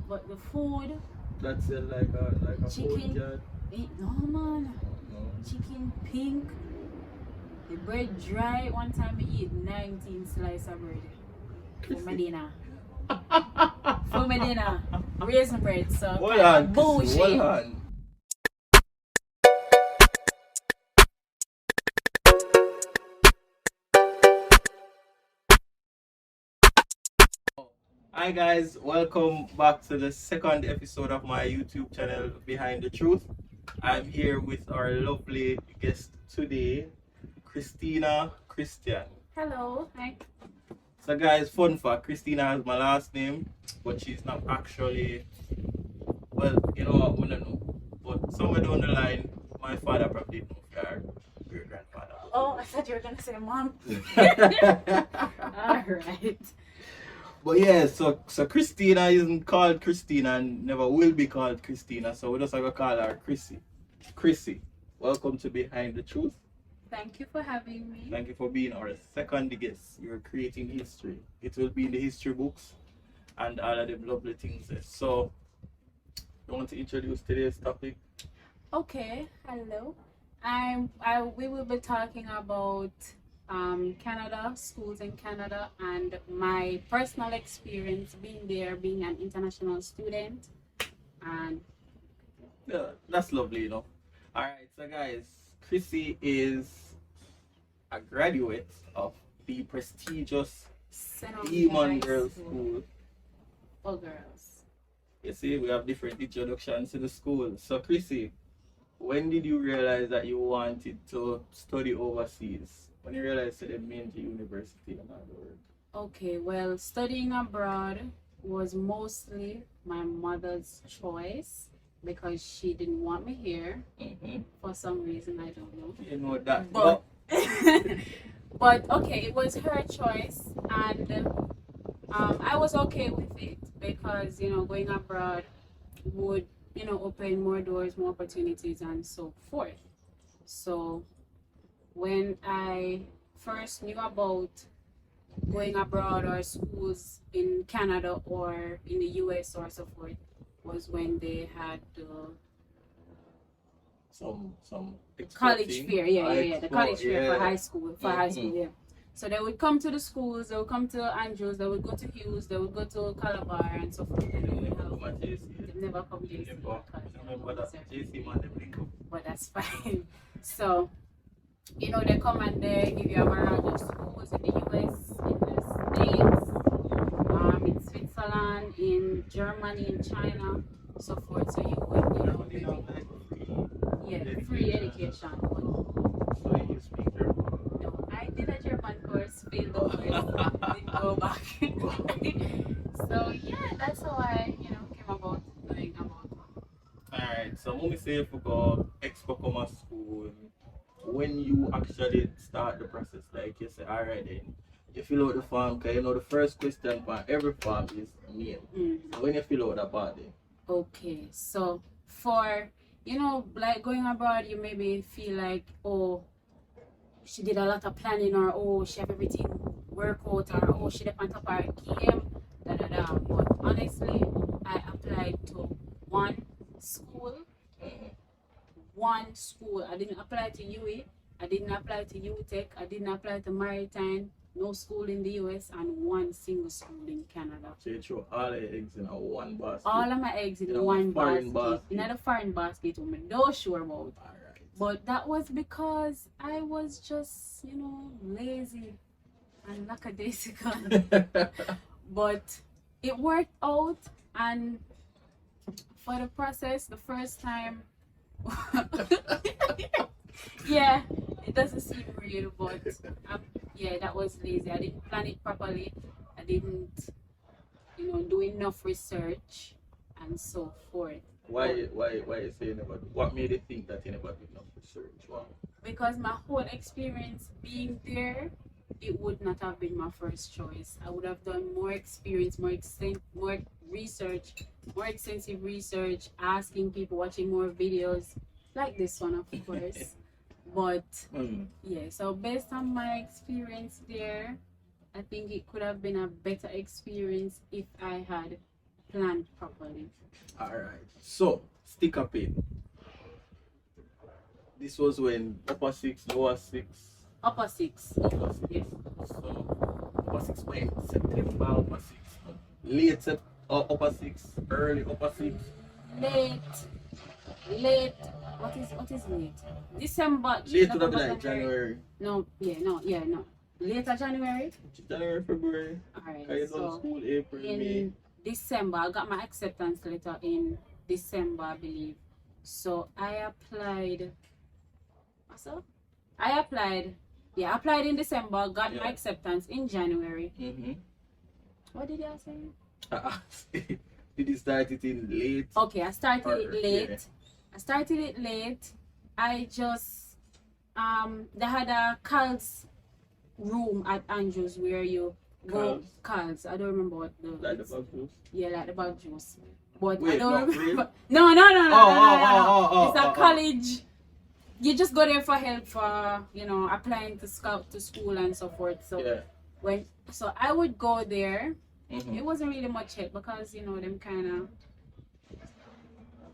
but the food. That's like a Chicken. food No man. no. Chicken pink. The bread dry. One time I eat 19 slices of bread for my dinner. For my dinner. Raisin bread. So Hold on, bullshit. hold on. Hi guys, welcome back to the second episode of my YouTube channel, Behind the Truth. I'm here with our lovely guest today, Christina Christian. Hello. Hi. So guys, fun fact, Christina has my last name, but she's not actually, well, you know what, we don't know. But somewhere down the line, my father probably didn't know if you're great grandfather. Oh, I thought you were gonna say mom. Alright. But yeah, so Christina isn't called Christina and never will be called Christina, so we just have to call her Chrisy. Chrisy, welcome to Behind the Truth. Thank you for having me. Thank you for being our second guest. You're creating history. It will be in the history books and all of them lovely things there. So, you want to introduce today's topic? Okay, hello. We will be talking about Canada, schools in Canada, and my personal experience being there, being an international student, and Yeah, that's lovely, you know. Alright, so guys, Chrisy is a graduate of the prestigious Demon Girls School. for girls. You see, we have different introductions to the school. So, Chrisy, when did you realize that you wanted to study overseas? When you realized that you meant to university and all the work? Okay, well, studying abroad was mostly my mother's choice because she didn't want me here for some reason, I don't know. You know that. But but okay, it was her choice, and I was okay with it because going abroad would open more doors, more opportunities, and so forth. So when I first knew about going abroad or schools in Canada or in the US or so forth was when they had some college fair, the college fair for high school, yeah. So they would come to the schools, they would come to Andrews, they would go to Hughes, they would go to Calabar and so forth. And they never come to JC. But that's fine. So, they come and they give you a barrage of schools in the US, in the States, in Switzerland, in Germany, in China, so forth. So you would, free education. So you speak German? No, I did a German course, failed the course, didn't go back. So yeah, that's how I, came about knowing about. Alright, so when we say if we go expo come at school, when you actually start the process, like you say, alright then, you fill out the form, because the first question for every form is name. So when you fill out that part then? Okay, so for, like going abroad, you maybe feel like, oh, she did a lot of planning, or oh, she have everything work out, or oh, she did on top of her game, But honestly, I applied to one school. I didn't apply to UE, I didn't apply to UTech, I didn't apply to Maritime, no school in the US, and one single school in Canada. So you throw all the eggs in one basket? All of my eggs in one basket. In a foreign basket, I'm not sure about. Alright. But that was because I was just, lazy and lackadaisical. But it worked out, and for the process, the first time, yeah, it doesn't seem real, but that was lazy. I didn't plan it properly. I didn't, do enough research and so forth. Why you say you never do? What made you think that you never did enough research? Why? Because my whole experience being there, it would not have been my first choice. I would have done more experience, more research, more extensive research, asking people, watching more videos, like this one, of course. But yeah, so based on my experience there, I think it could have been a better experience if I had planned properly. Alright. So, stick up in. This was when upper six, lower six. Upper six. Upper six. Yes. So, upper six went September, upper six. Late upper six, early upper six. Late. What is late? December. Late would have been November, like January. No. Later January. January, February. Alright. I done So school April, May. in December, I got my acceptance letter in December, I believe. So I applied. So I applied. Yeah, I applied in December. Got my acceptance in January. Mm-hmm. What did I say? Did you start it in late? Okay, I started it late. Yeah. I started it late. I just they had a Carl's room at Andrews where you go Carl's. I don't remember what the Like the bug juice? Yeah, like the bug juice. But Wait, I don't no, remember. really? No. It's a college. You just go there for help for applying to scout to school and so forth. So so I would go there. Mm-hmm. It wasn't really much help because them kind of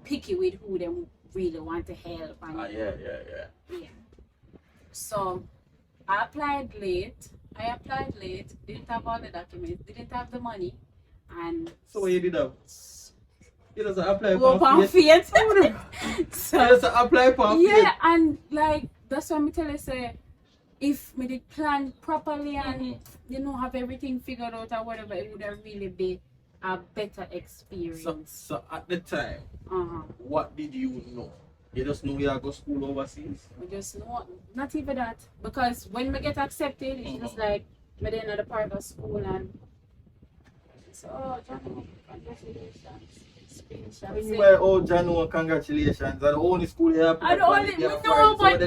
picky with who them really want to help. And, yeah. So I applied late. Didn't have all the documents. Didn't have the money. And so what you did have? You just apply for faith. So you just apply for faith. And like that's what me tell you, say if me did plan properly and have everything figured out or whatever, it would have really be a better experience. So at the time, what did you know? You just know you are go school overseas? We just know, not even that. Because when we get accepted, it's just like me then at the part of school and so John, congratulations. Janu, congratulations. And the only school you have I don't know, but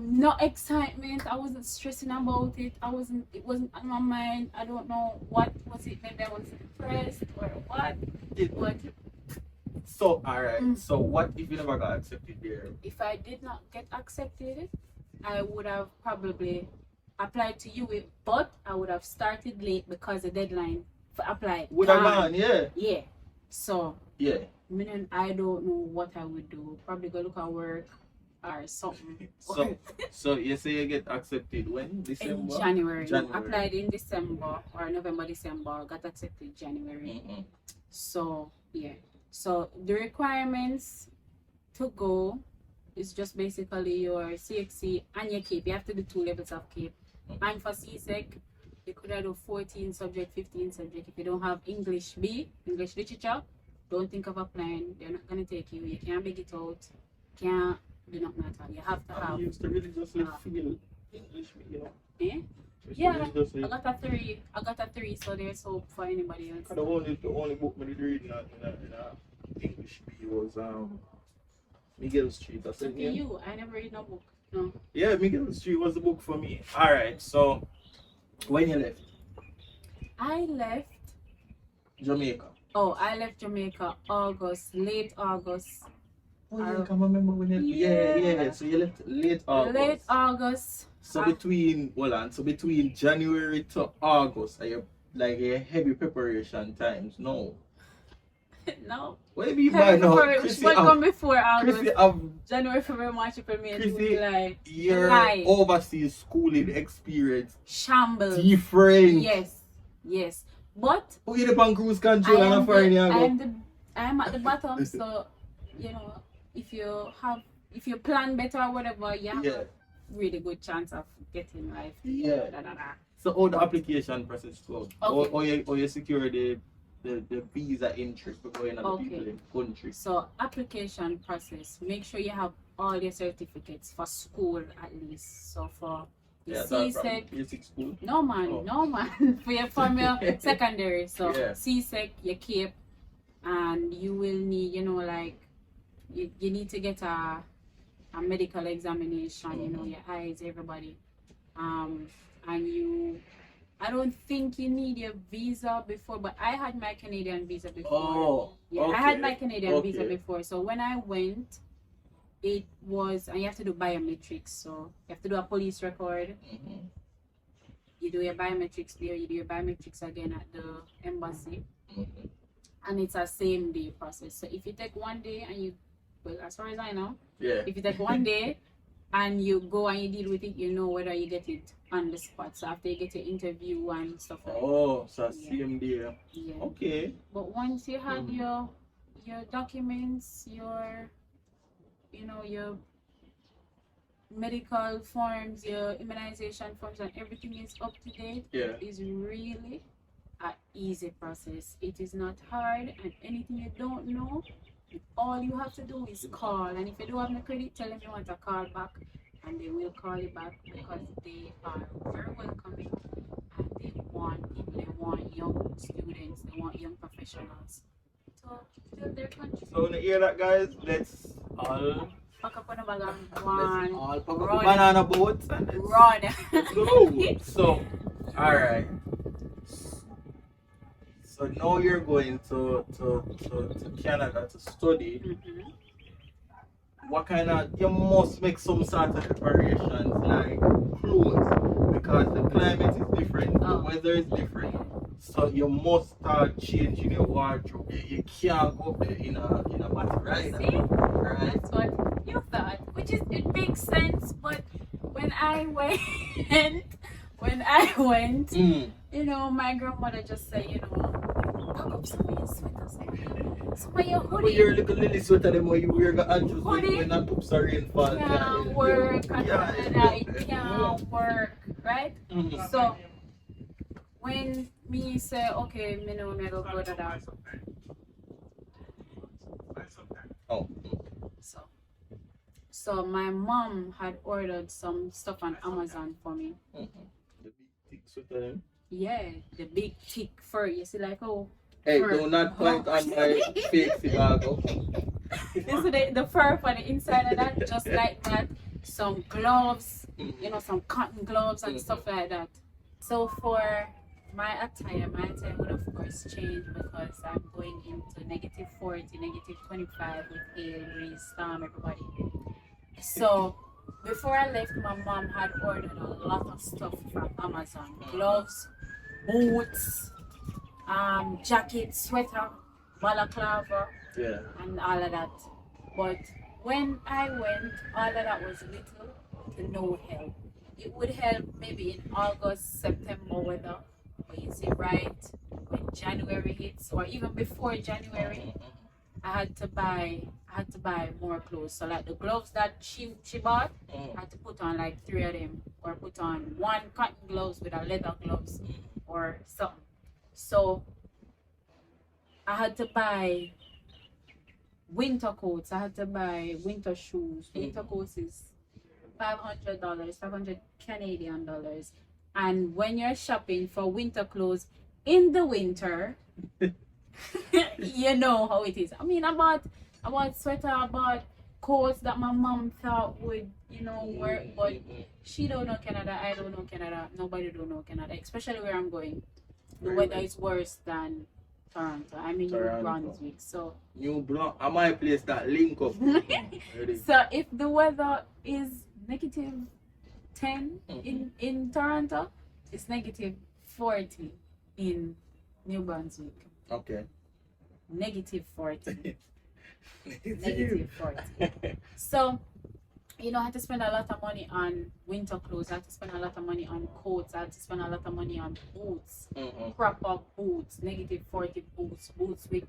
no excitement. I wasn't stressing about it. It wasn't on my mind. I don't know what was it. Maybe I was depressed or what. So, alright. So, what if you never got accepted there? If I did not get accepted, I would have probably applied to you, but I would have started late because the deadline for applying would have gone, yeah. So I don't know what I would do. Probably go look at work or something. So you say you get accepted when? December? In January. Applied in December or November, December. Got accepted January. So so the requirements to go is just basically your CXC and your CAPE. You have to do 2 levels of CAPE. And for CSEC, you could have do 14 subject, 15 subject. If you don't have English B, English literature, don't think of applying. They're not going to take you. You can't beg it out. Can't do nothing at all. You have to have. I used to really just feel English B, Eh? Yeah, I got a 3. So there's hope for anybody else. The only book I did read in English B was Miguel Street. That's it. You, I never read no book. No. Yeah, Miguel Street was the book for me. Alright, so when you left? I left Jamaica. Oh, I left Jamaica late August. Oh, yeah, I can remember when you yeah. So you left late August. Late August. So between January to August, are you like a heavy preparation times? No. No. What do you mean by now? Which one come before August? Chrisy, January, February, March, April, May, Chrisy, July. your overseas schooling experience shambles. Different. Yes. But who you on cruise control and a foreign I'm at the bottom, so if you plan better or whatever, you have a really good chance of getting life. So all the application process goes. Or you secure the visa entry for going other people in the country. So application process, make sure you have all your certificates for school at least. So for CSEC, basic school? No man. From your secondary. So CSEC, your CAPE, and you will need, you need to get a medical examination, your eyes, everybody. And I don't think you need your visa before, but I had my Canadian visa before. I had my Canadian visa before. So when I went, it was, and you have to do biometrics. So you have to do a police record. You do your biometrics there. You do your biometrics again at the embassy. and it's a same day process. So if you take one day and you, well, as far as I know, Yeah. if you take one day and you go and you deal with it, you know whether you get it on the spot. So after you get your interview and stuff like that. Oh, so Yeah. same day. Yeah. Okay. But once you have your documents, your your medical forms, your immunization forms, and everything is up to date, Yeah. it is really an easy process. It is not hard, and anything you don't know, all you have to do is call. And if you don't have the credit, tell them you want a call back, and they will call you back because they are very welcoming and they want people, they want young students, they want young professionals to fill their country. So when you hear that, guys, let's all Pack up on a bag and let's one, all pack up the run, banana boat and run. let's go. So, alright. So now you're going to Canada to study. Mhm. What kind of, you must make some sort of preparations like clothes, because the climate is different, the Oh. weather is different. So you must start changing your wardrobe. You can't go up there in a body, right? See? Right. That's what you thought, which is, it makes sense. But when I went, Mm. you know, my grandmother just said, you know, pack up some of your sweaters, some of your But hoodie. your little lily sweater them where you wear the Andrews Hoodie. when that tubs are rainfall. Can't work, and Yeah, it can't work, right? Mm-hmm. So when me say, okay, me know me go to that. Oh. So my mom had ordered some stuff on Amazon for me. Mm-hmm. The big thick sweater them. Yeah, the big thick fur. You see, like, oh. Hey, fur. do not point on my fake cigar. You see the fur for the inside of that, just like that. Some gloves, you know, some cotton gloves and stuff like that. So for my attire would of course change because I'm going into -40, -25 with hail, rain, storm, everybody. So before I left, my mom had ordered a lot of stuff from Amazon. Gloves, boots, jacket, sweater, balaclava, Yeah. and all of that. But when I went, all of that was little to no help. It would help maybe in August, September weather, but you see, right when January hits, or even before January, I had to buy more clothes. So like the gloves that she bought, I had to put on like 3 of them, or put on one cotton gloves with a leather gloves or something. So I had to buy winter coats. I had to buy winter shoes. Winter coats is $500, 500 Canadian dollars. And when you're shopping for winter clothes in the winter, you know how it is. I mean, I bought sweater, I bought coats that my mom thought would, you know, work, but she don't know Canada, I don't know Canada, nobody don't know Canada, especially where I'm going. The weather is worse than Toronto. I'm in New Brunswick, so I might place that link up. so if the weather is -10 in Toronto, it's -40 in New Brunswick. Okay. -40. -40. So, you know, I had to spend a lot of money on winter clothes. I had to spend a lot of money on coats. I had to spend a lot of money on boots, proper boots, -40 boots, boots with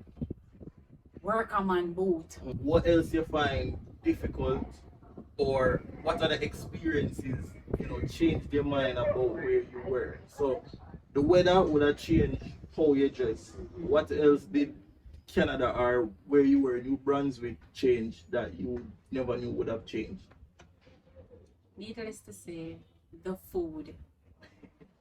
workman boot. What else you find difficult, or what other experiences, you know, changed your mind about where you were? So the weather would have changed how you dress. What else did Canada or where you were, New Brunswick, change that you never knew would have changed? Needless to say, the food.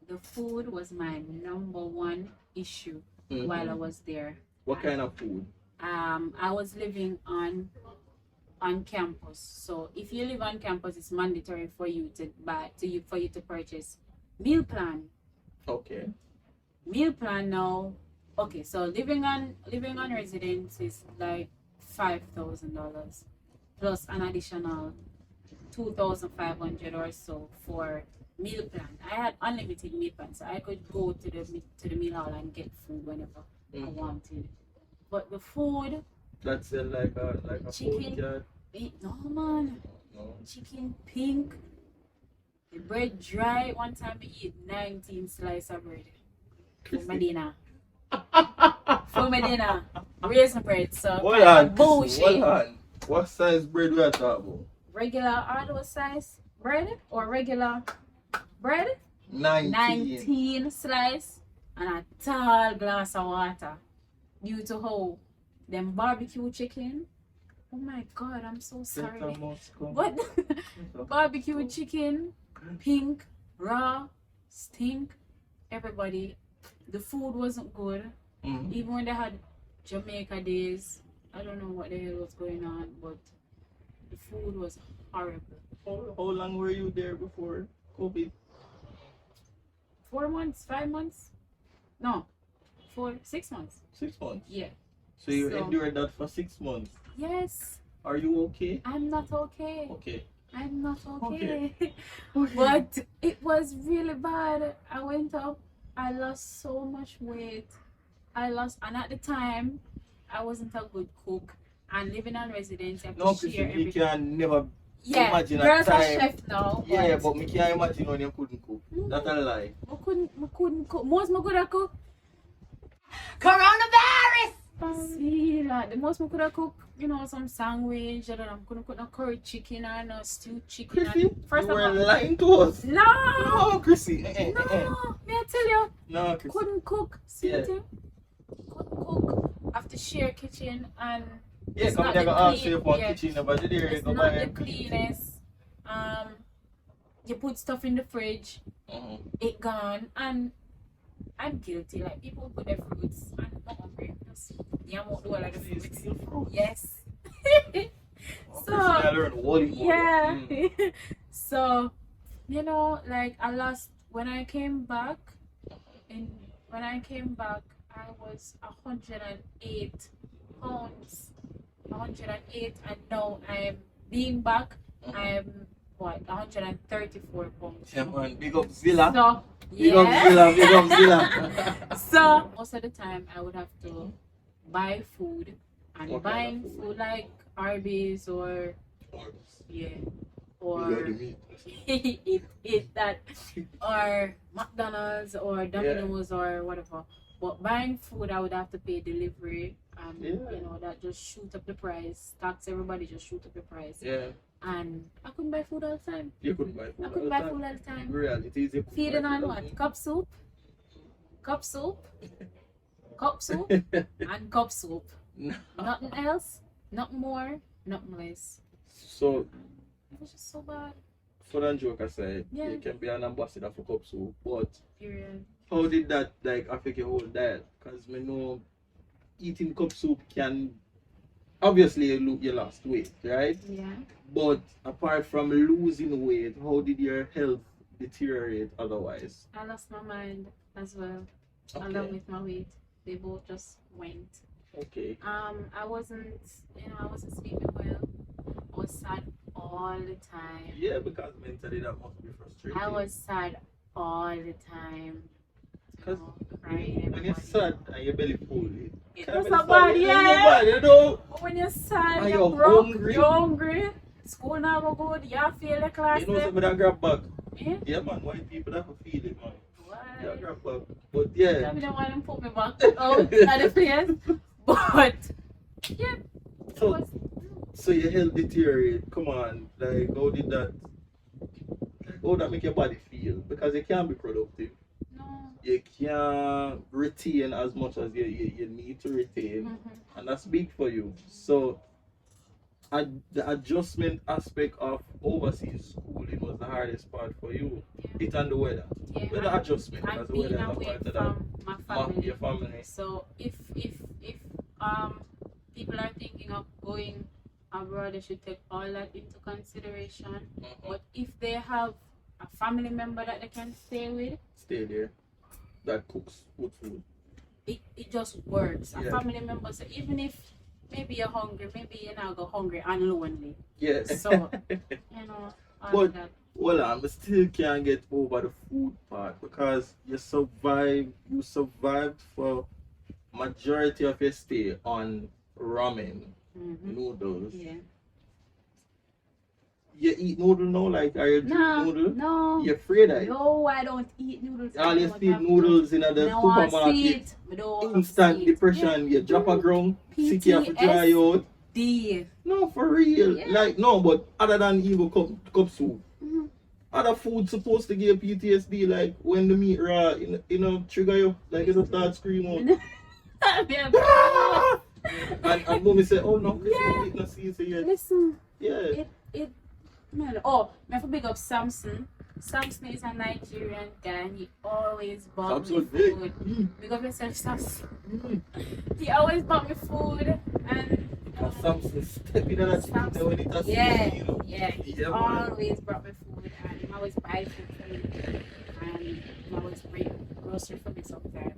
The food was my #1 issue while I was there. What kind of food? I was living on campus. So if you live on campus, it's mandatory for you to purchase meal plan. Okay. Meal plan now. Okay, so living on residence is like $5,000 plus an additional 2,500 or so for meal plan. I had unlimited meal plan, so I could go to the meal hall and get food whenever I wanted. But the food, That's like a chicken, food cat. no man, No. chicken pink, the bread dry. One time I eat 19 slices of bread for my dinner. For my dinner, raisin bread. So Hold kind on, of Chrisy, bullshit. hold on. What size bread we are talking about? Regular auto size bread or regular bread, 19. 19 slice and a tall glass of water. Due to how them barbecue chicken. Oh my god, I'm so sorry. But barbecue chicken, pink, raw, stink. Everybody, the food wasn't good. Mm. Even when they had Jamaica days, I don't know what the hell was going on, but the food was horrible. How long were you there before COVID? 4 months, 5 months? No, 6 months. 6 months. Yeah. So you So- endured that for 6 months. Yes, Are you okay? I'm not okay. Okay. I'm not okay. Okay. But it was really bad. I went up. I lost so much weight. And at the time, I wasn't a good cook. And living on residence, I have No, to Chrisy, share you everything. can never Yeah, imagine a girls are time. chef now. Yeah, but me can't imagine when you couldn't cook. That's a lie. I couldn't cook. Most I could have cooked. Coronavirus! See, like, the most I could have cooked, some sandwich. I don't know, I couldn't cook no curry chicken or no stewed chicken. Chrisy, And first you of were all, lying to us. no, No, Chrisy. no, may I tell you, No, Chrisy. couldn't cook. See Yeah. the thing? Couldn't cook. Have to share kitchen and Yeah, it's come not there, the go ask clean- you for yeah. kitchen, but you there, it's go not buy the it. cleanest. You put stuff in the fridge, it gone, and I'm guilty. Like people put their fruits, and I'm not hungry. Just yam out the whole of the fruits. Yes. So I learned what it was. yeah. Mm. So like I lost when I came back. I was 108 pounds. 108, and now I'm being back. I'm 134 pounds. Yeah, man, big up Zilla. So Big up yeah. Zilla, big up Zilla. So most of the time I would have to buy food, and What kind buying of food? food like Arby's or or eat that, or McDonald's or Domino's or whatever. But buying food, I would have to pay delivery. Yeah. That just shoot up the price. Tax everybody just shoot up the price. Yeah, And I couldn't buy food all the time. you couldn't buy food. I couldn't buy food all the time. Reality is you couldn't Feeding buy on food. what? Cup soup, cup soup, and cup soup. No. Nothing else, nothing more, nothing less. So, It was just so bad. for that joke aside, Yeah. you can be an ambassador for cup soup, but Period. how did that affect your whole diet? Because we know eating cup soup can obviously you lost weight, right? Yeah. But apart from losing weight, how did your health deteriorate otherwise? I lost my mind as well, along Okay. with my weight. They both just went. Okay. I wasn't sleeping well. I was sad all the time. Yeah, because mentally that must be frustrating. I was sad all the time. Because Crying. when you're sad and your belly full, It can't was be so sad. bad, It's yeah. bad, you know. When you're sad, And you're you're broke, hungry. you're hungry. School now go good. You feel the class. You know something that grab back. Eh? Yeah, man, white people that can feel it, man. Yeah, Why? grab back. But yeah. I don't want them put me back out at the place. But yeah, it So, was. so your health deteriorate. Come on, like how did that? How that make your body feel? Because you can't be productive. No. You can't retain as much as you need to retain, Mm-hmm. and that's big for you. So, the adjustment aspect of overseas schooling was the hardest part for you. Yeah. It and the weather. Yeah, Weather and adjustment, I'm because the being weather is a away part of that. from my family. Your family. So if people are thinking of going abroad, they should take all that into consideration. But if they have a family member that they can stay with, Stay there. That cooks good food. it just works. A Yeah. family member, so even if maybe you're hungry, maybe you're not go hungry and lonely. Yeah. So all But- of that. Well, I still can't get over the food part because you survived for majority of your stay on ramen, noodles. Yeah. You eat noodle now? Like, are you drink noodle? No. You're afraid of it? No, I don't eat noodles. All you see noodles in the supermarket. Instant depression. You drop a ground. Sick you have to dry out. No, for real. Yeah. Like, no, but other than even cup soup. Other food supposed to give PTSD, like when the meat raw, you know, trigger you, like you just start screaming out. and mommy said, oh no, Chrisy, no season yet. Listen. Yeah. Man. Oh, I have to big up Samson. Samson is a Nigerian guy and he always bought me food. Big up yourself, Samson. He always bought me food and Samson stepping on that chicken when it has he always brought me food and he always buy food for me and he always bring grocery for me sometimes. And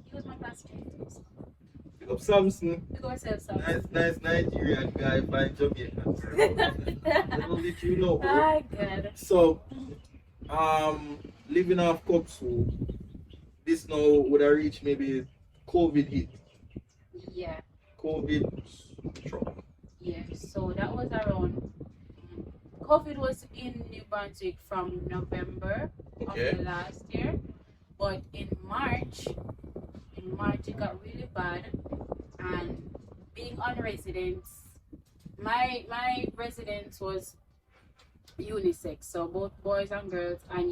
he was my classmate. Pick up Samson. Pick up yourself, Samson. Nice Nigerian guy by Jamaican. Little did you know. Oh God. So, living off cup soup, this now would have reached maybe COVID hit. Yeah. COVID struck. Yeah, so that was around. COVID was in New Brunswick from November of the last year, but in March it got really bad. And being on residence, my residence was unisex, so both boys and girls, and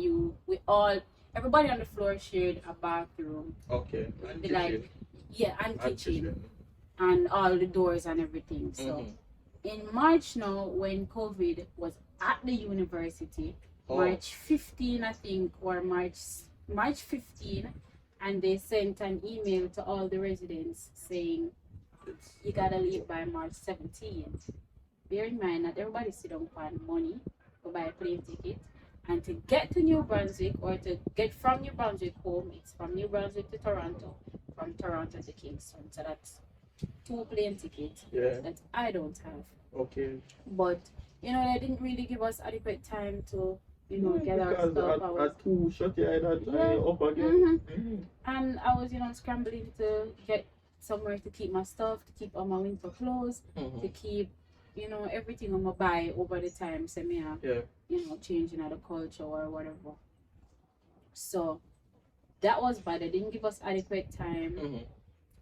everybody on the floor shared a bathroom. Okay. And kitchen. And all the doors and everything. So in March now, when COVID was at the university, March 15 I think, or March 15, and they sent an email to all the residents saying you gotta leave by March 17th. Bear in mind that everybody sit down for money to buy a plane ticket, and to get to New Brunswick or to get from New Brunswick home, it's from New Brunswick to Toronto, from Toronto to Kingston. So that's 2 plane tickets that I don't have. Okay. But they didn't really give us adequate time to get our stuff. At 2 shut your head up again. And I was scrambling to get somewhere to keep my stuff, to keep all my winter clothes, to keep everything on my buy over the time, so me changing the culture or whatever. So that was bad. They didn't give us adequate time.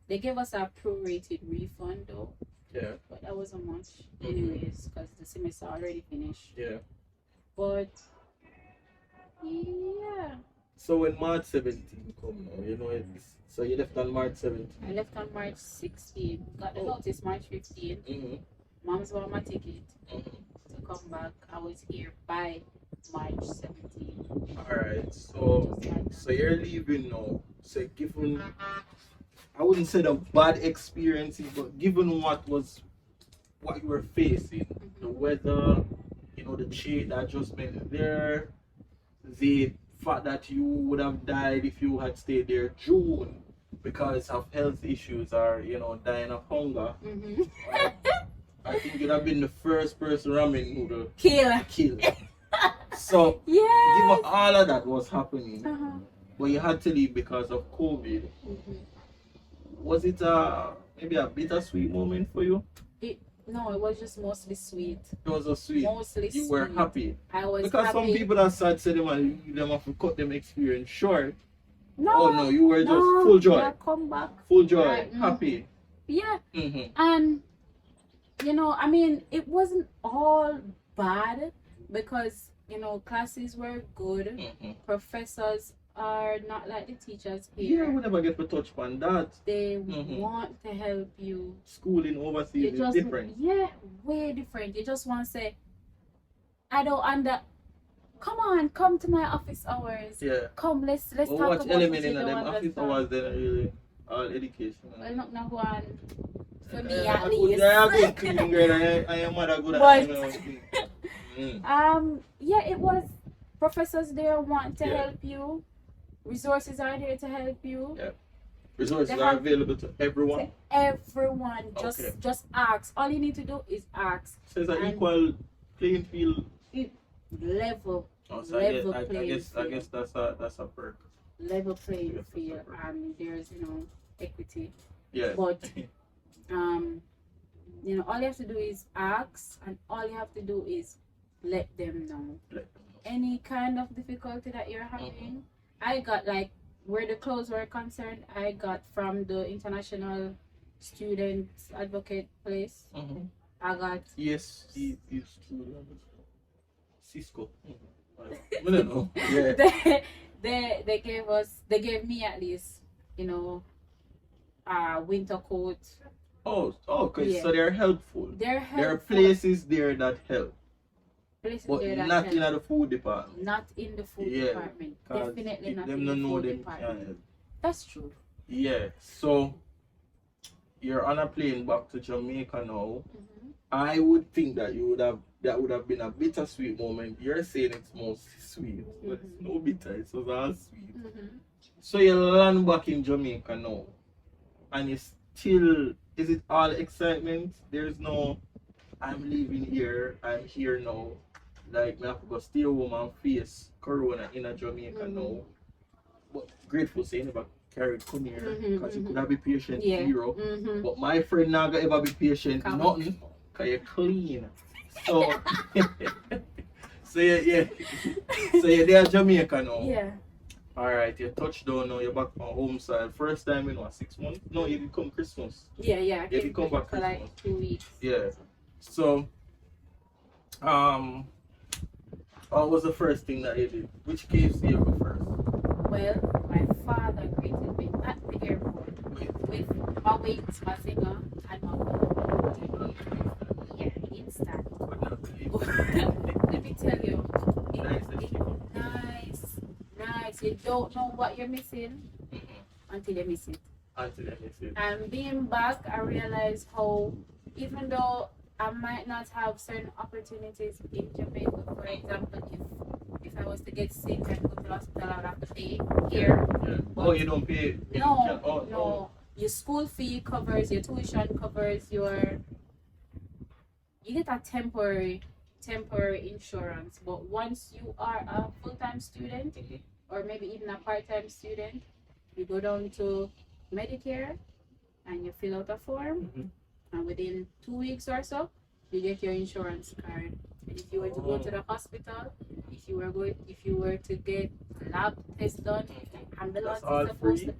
They gave us a prorated refund though. Yeah. But that wasn't much anyways, because the semester already finished. Yeah. But yeah. So when March 17 come now, so you left on March 17. I left on March 16. Got the notice March 15. Mom's bought my ticket to come back. I was here by March 17. Alright, so you're leaving now. So given, I wouldn't say the bad experiences, but given what you were facing, the weather, the change, the adjustment there, the fact that you would have died if you had stayed there June because of health issues or dying of hunger. I think you'd have been the first person ramen noodle kill. So given all of that was happening, but you had to leave because of COVID. Was it maybe a bittersweet moment for you? No, it was just mostly sweet. It was a sweet. Mostly you sweet. were happy. I was because happy. Some people are sad, say them and leave them have to cut them experience short. No. Oh no, you were just full joy. Yeah, come back. Full joy, happy. Yeah. And I mean, it wasn't all bad because classes were good. Professors are not like the teachers here. Yeah, we never get to touch on that. They want to help you. Schooling overseas is different. Yeah, way different. You just want to say, come to my office hours. Yeah. Come, let's talk watch about element in them office hours, then really all education. Well, not now one. For me at least. Yeah, I'm good cleaning girl. I am mother good at yeah, it was professors there want to help you. Resources are there to help you. Yeah. Resources are available to everyone. To everyone. Just ask. All you need to do is ask. So it's an equal playing field. Level. So I guess that's a perk. Level playing field, and there's equity. Yes. But you know, all you have to do is ask, and all you have to do is let them know. Any kind of difficulty that you're having. I got, like, where the clothes were concerned, I got from the International Students Advocate place. I got Yes, it's true. Cisco. I don't know. Yeah. they gave me at least, you know, winter coat. Oh, okay. Yeah. So they're helpful. They're helpful. There are places there that help. Places But there that not help. in the food department. Not in the food Yeah, department. Definitely not them in the don't know food them department. can help. That's true. Yeah. So you're on a plane back to Jamaica now. I would think that that would have been a bittersweet moment. You're saying it's mostly sweet, but it's no bitter. It was all sweet. So you land back in Jamaica now, and it's still, is it all excitement? There's no, I'm leaving here, I'm here now. Like, I have to go stay home and face Corona in a Jamaica now. But grateful say never carried come here, because you could have been patient zero. But my friend now gonna ever be patient nothing, because you're clean. So, so yeah. So you're there in Jamaica now. Yeah. Alright, you touched down now, you're back on home side. First time in what, 6 months? No, you did come Christmas. Yeah. You did come back for Christmas. like 2 weeks. Yeah. So, what was the first thing that you did? Which KFC you go first? Well, my father greeted me at the airport with my wings, my singer, and my water. Yeah, instant. Let me tell you, nice. You don't know what you're missing until you miss it. And being back, I realized how, even though I might not have certain opportunities in Jamaica, for example, if I was to get sick and go to the hospital, I'd have to pay here. Oh, you don't pay? No. Your school fee covers, your tuition covers, you get a temporary insurance. But once you are a full-time student, or maybe even a part-time student, you go down to Medicare and you fill out a form, and within 2 weeks or so, you get your insurance card. And if you were to go to the hospital, if you were to get lab tests done, ambulance is supposed to.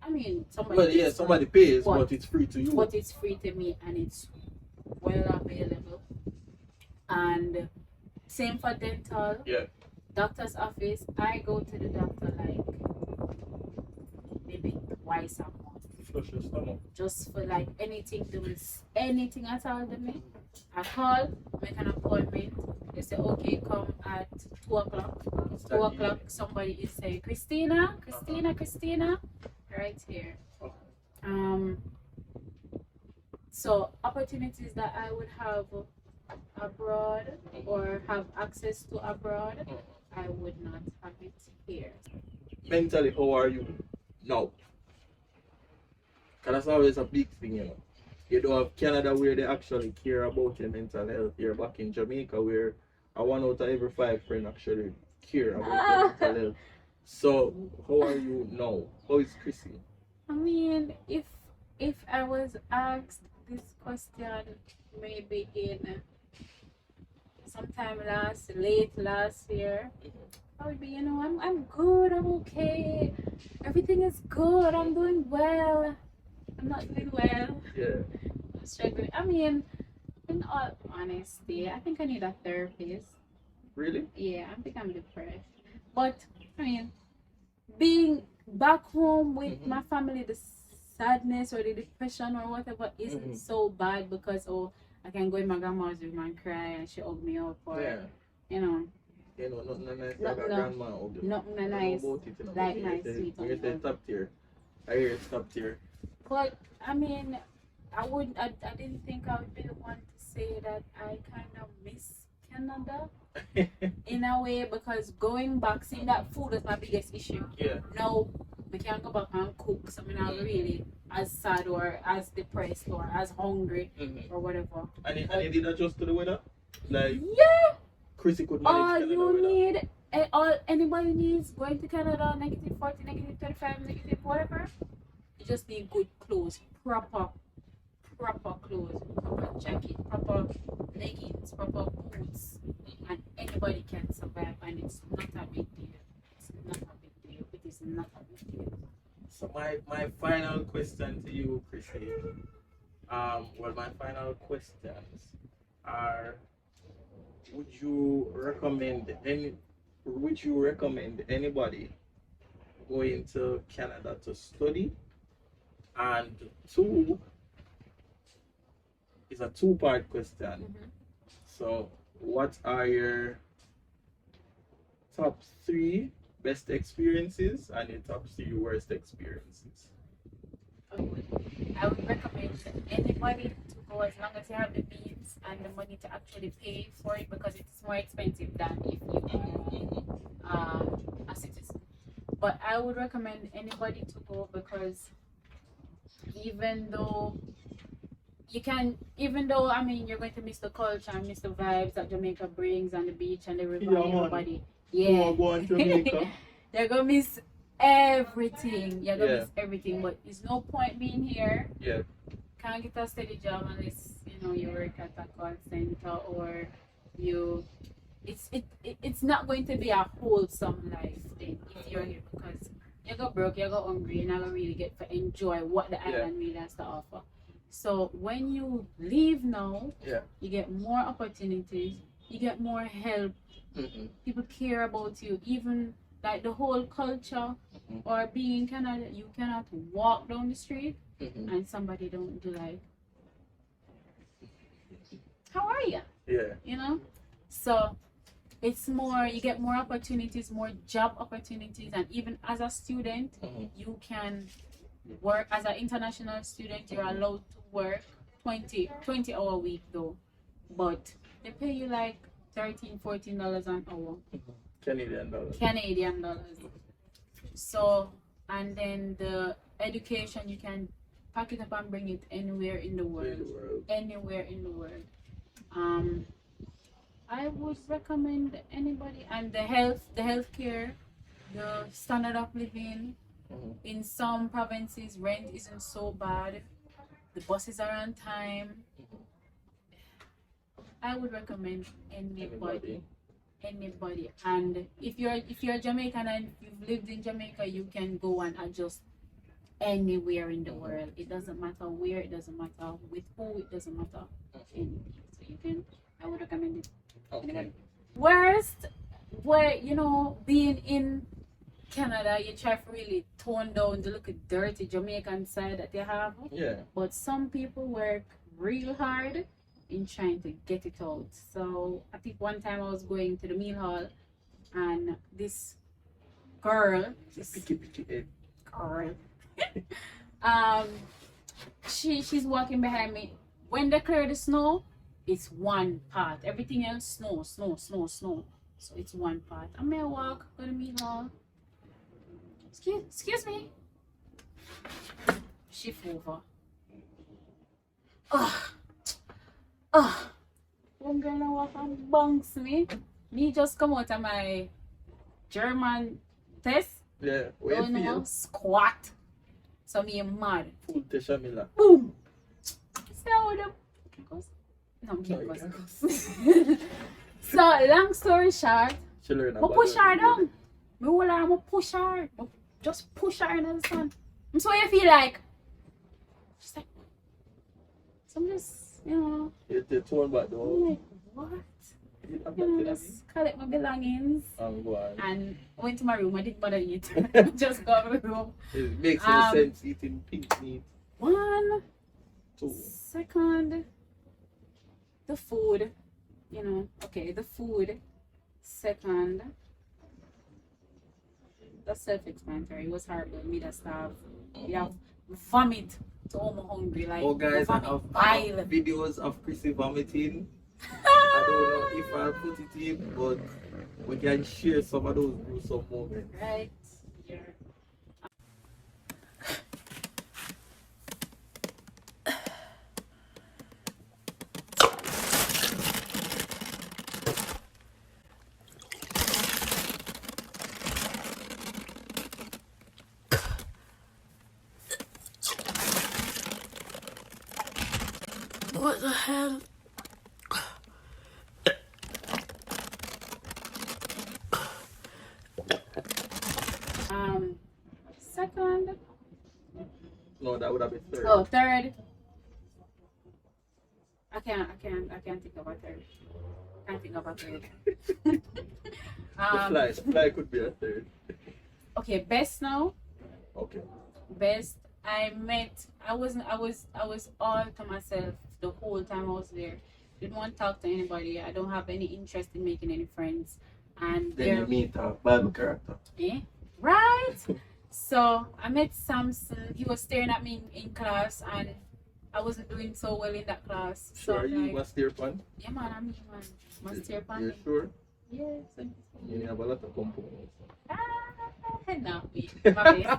I mean, somebody pays, but it's free to you. But it's free to me, and it's well available. And same for dental. Yeah. Doctor's office. I go to the doctor like maybe twice a month. Flush your stomach. Just for like anything at all to me. I call, make an appointment. They say, okay, come at 2 o'clock. 2 o'clock, somebody is saying, Christina, right here. So opportunities that I would have abroad or have access to abroad, I would not have it here. Mentally, how are you now? Because that's always a big thing, you know. You don't have Canada where they actually care about your mental health. You're back in Jamaica where 1 out of every 5 friends actually care about your mental health. So, how are you now? How is Chrisy? I mean, if I was asked this question maybe in sometime late last year, I would be, you know, I'm good, I'm okay, everything is good, I'm doing well. I'm not doing well. Yeah. I'm struggling. I mean, in all honesty, I think I need a therapist. Really? Yeah, I think I'm depressed. But I mean, being back home with my family, the sadness or the depression or whatever isn't so bad, because I can go in my grandma's room and cry and she hug me up, or you know, nothing nice like a grandma hug you. Nothing nice, like nice sweet. You say top tier. I hear it's top tier. But I mean, I didn't think I would be the one to say that I kind of miss Canada in a way, because going back, seeing that food is my biggest issue. Yeah. No, we can't go back and cook, so I'm not really as sad or as depressed or as hungry or whatever. And you did adjust to the weather? Like, yeah. Chrisy could manage All Canada you weather. need, all anybody needs, going to Canada, -40, -35, negative whatever. You just need good clothes, proper clothes, proper jacket, proper leggings, proper boots, and anybody can survive, and it's not a big deal. It's not a big deal. It is not a big deal. So my final question to you, Chrisy. Well, my final questions are: Would you recommend anybody going to Canada to study? And two is a two-part question. So, what are your top 3 best experiences and your top 3 worst experiences? I would recommend anybody to go as long as you have the means and the money to actually pay for it, because it's more expensive than if you are a citizen. But I would recommend anybody to go, because even though I mean, you're going to miss the culture and miss the vibes that Jamaica brings, and the beach and the river and everybody. Yeah. Go on Jamaica. They're gonna miss everything. You're gonna miss everything. But there's no point being here. Yeah. Can't get a steady job unless you work at a call center, or it's not going to be a wholesome life then if you're here, because you go broke, you go hungry, you're not gonna really get to enjoy what the island really has to offer. So when you leave now, you get more opportunities, you get more help. People care about you. Even like the whole culture, or being in Canada, you cannot walk down the street and somebody don't do like, how are you? Yeah. So it's more, you get more opportunities, more job opportunities, and even as a student, you can work. As an international student, you're allowed to work 20-hour week though, but they pay you like $13-14 an hour. Canadian dollars. So, and then the education, you can pack it up and bring it anywhere in the world. Anywhere in the world. I would recommend anybody, and the healthcare, the standard of living. In some provinces, rent isn't so bad. The buses are on time. I would recommend anybody. And if you're Jamaican and you've lived in Jamaica, you can go and adjust anywhere in the world. It doesn't matter where, it doesn't matter with who, it doesn't matter anything. So you can, I would recommend it. Anybody. Worst, where being in Canada, you try to really tone down the little dirty Jamaican side that you have. Yeah. But some people work real hard in trying to get it out. So I think one time I was going to the meal hall, and this girl, she's walking behind me. When they clear the snow, it's one part. Everything else snow. So it's one part. I may walk to the meal hall. Excuse me. Shift over. One girl now walk and bounce me. Me just come out of my German test. Yeah. Don't know, squat. So me mad. Full Teshamila. Boom. So the no, I'm kidding. So long story short, I push her down. I push her. Just push her in the sun. So you feel like, she's like, so I'm just, You're torn back though. I'm like, what? Just collect my belongings. And went to my room. I didn't bother eat. Just go to the room. It makes no sense eating pink meat. 1 2 second. The food, okay, the food. Second. That's self-explanatory. It was horrible. Me that stuff. Yeah, vomit. So I'm hungry. Like, guys, I have videos of Chrisy vomiting. I don't know if I'll put it in, but we can share some of those gruesome moments. Right here. What the hell? Second. No, that would have been third. Oh, third. I can't think of a third. Can't think of a third. The fly could be a third. Okay, best now. Okay. Best. I was all to myself the whole time I was there. Didn't want to talk to anybody. I don't have any interest in making any friends. And Then you meet a Bible character. Right? So I met Samson. He was staring at me in class, and I wasn't doing so well in that class. Sure, so you like, must stare pan? yeah, man, I'm here, man. Must stare pan. You sure? Yes. You have a lot of components. No, my face.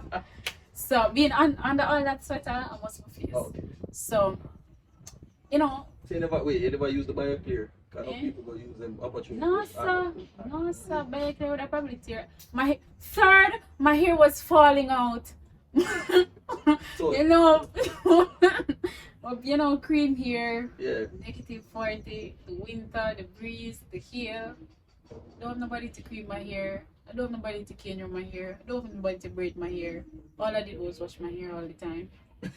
So being under all that sweater, I was my face. Oh, okay. So, you know. So you never use the bio clear? Because people go use them opportunities. No, sir. Bio clear would have probably tear. My hair was falling out. So, you know, cream hair. Yeah. -40, the winter, the breeze, the hair. Don't have nobody to cream my hair. I don't have nobody to cane my hair. I don't have nobody to braid my hair. All I did was wash my hair all the time.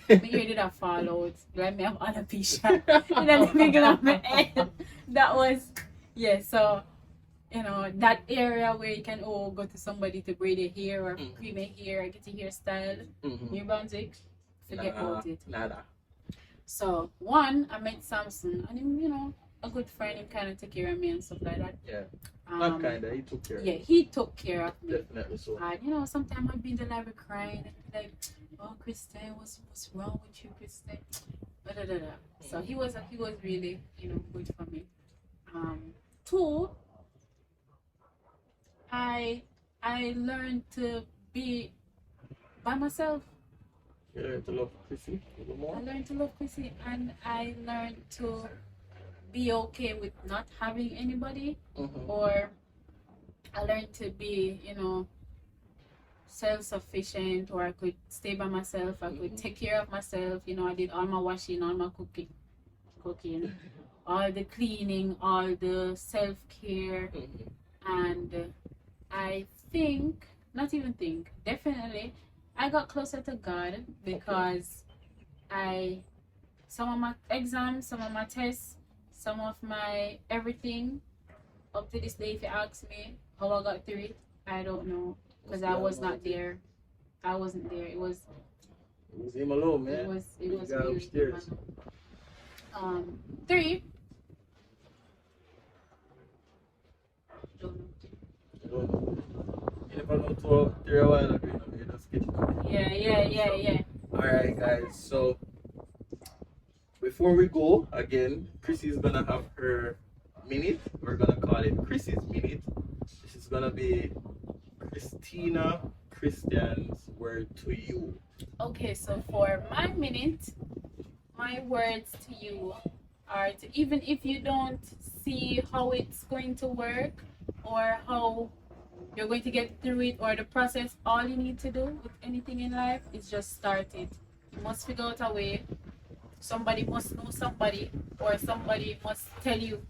My hair did not fall out. Like me have alopecia. And then let me get on my head. That was, yeah, so, you know, that area where you can go to somebody to braid your hair or cream your hair or get your hairstyle. New Brunswick, forget about it. Nada. So, one, I met Samson, and him, you know, a good friend, him kind of take care of me and stuff like that. Yeah. Not kind of, he took care of me. Yeah, he took care of me. Definitely so. And, you know, sometimes I'd be in the library crying and be like, oh, Christy, what's wrong with you, Christy? So he was really, you know, good for me. Two, I learned to be by myself. You learned to love Chrisy even more? I learned to love Chrisy, and I learned to be okay with not having anybody, or I learned to be, you know, self-sufficient, or I could stay by myself, I could take care of myself. You know, I did all my washing, all my cooking, all the cleaning, all the self-care. And I think, not even think, definitely I got closer to God because some of my exams, some of my tests, some of my everything, up to this day, if you ask me how I got through it, I don't know, because I was not there. I wasn't there. It was him alone, man. It was really upstairs. Three. You never know to three a while ago, you just get it. Yeah. Alright, guys, so before we go, again, Chrissy is gonna have her minute. We're gonna call it Chrissy's minute. This is gonna be Christina Christian's word to you. Okay, so for my minute, my words to you are to, even if you don't see how it's going to work or how you're going to get through it or the process, all you need to do with anything in life is just start it. You must figure out a way. Somebody must know somebody, or somebody must tell you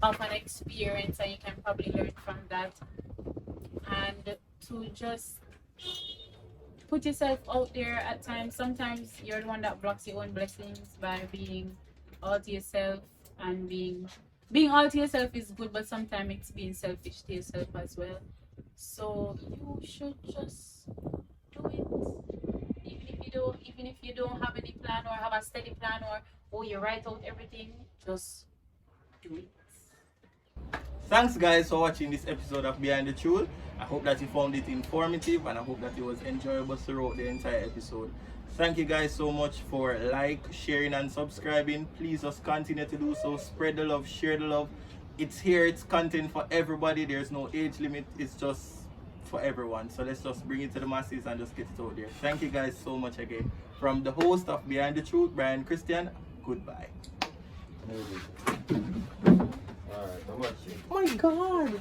of an experience, and you can probably learn from that. And to just put yourself out there at times. Sometimes you're the one that blocks your own blessings by being all to yourself, and being all to yourself is good, but sometimes it's being selfish to yourself as well. So you should just do it. Even if you don't have any plan or have a steady plan, or you write out everything, just do it. Thanks guys for watching this episode of Behind the Truth. I hope that you found it informative, and I hope that it was enjoyable throughout the entire episode. Thank you guys so much for sharing and subscribing. Please just continue to do so. Spread the love, share the love. It's here, it's content for everybody. There's no age limit, it's just for everyone. So let's just bring it to the masses and just get it out there. Thank you guys so much again. From the host of Behind the Truth, Brian Christian, goodbye. Alright, how much? Oh my god!